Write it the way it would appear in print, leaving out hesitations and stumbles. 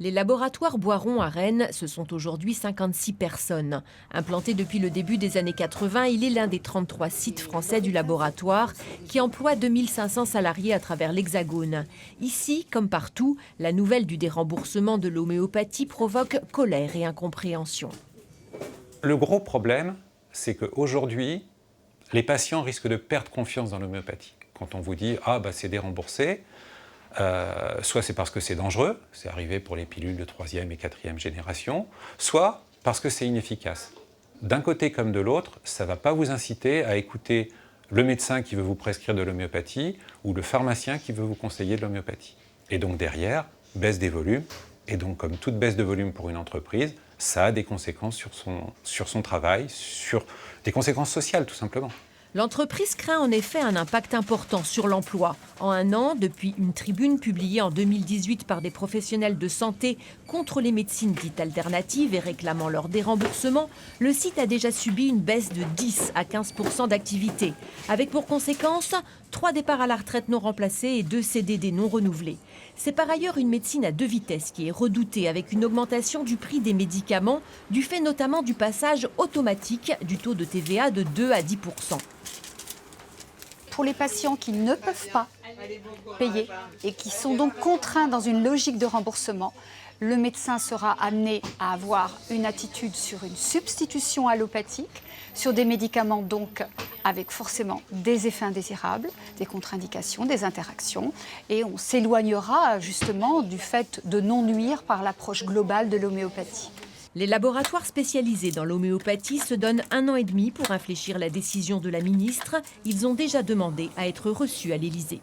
Les laboratoires Boiron à Rennes, ce sont aujourd'hui 56 personnes. Implanté depuis le début des années 80, il est l'un des 33 sites français du laboratoire qui emploie 2500 salariés à travers l'Hexagone. Ici, comme partout, la nouvelle du déremboursement de l'homéopathie provoque colère et incompréhension. Le gros problème, c'est qu'aujourd'hui, les patients risquent de perdre confiance dans l'homéopathie. Quand on vous dit « ah, c'est déremboursé », soit c'est parce que c'est dangereux, c'est arrivé pour les pilules de 3e et 4e génération, soit parce que c'est inefficace. D'un côté comme de l'autre, ça ne va pas vous inciter à écouter le médecin qui veut vous prescrire de l'homéopathie ou le pharmacien qui veut vous conseiller de l'homéopathie. Et donc derrière, baisse des volumes, et donc comme toute baisse de volume pour une entreprise, ça a des conséquences sur son travail, sur des conséquences sociales tout simplement. L'entreprise craint en effet un impact important sur l'emploi. En un an, depuis une tribune publiée en 2018 par des professionnels de santé contre les médecines dites alternatives et réclamant leur déremboursement, le site a déjà subi une baisse de 10 à 15% d'activité, avec pour conséquence 3 départs à la retraite non remplacés et 2 CDD non renouvelés. C'est par ailleurs une médecine à 2 vitesses qui est redoutée, avec une augmentation du prix des médicaments, du fait notamment du passage automatique du taux de TVA de 2 à 10%. Pour les patients qui ne peuvent pas payer et qui sont donc contraints dans une logique de remboursement, le médecin sera amené à avoir une attitude sur une substitution allopathique, sur des médicaments donc avec forcément des effets indésirables, des contre-indications, des interactions, et on s'éloignera justement du fait de non nuire par l'approche globale de l'homéopathie. Les laboratoires spécialisés dans l'homéopathie se donnent 1 an et demi pour infléchir la décision de la ministre. Ils ont déjà demandé à être reçus à l'Élysée.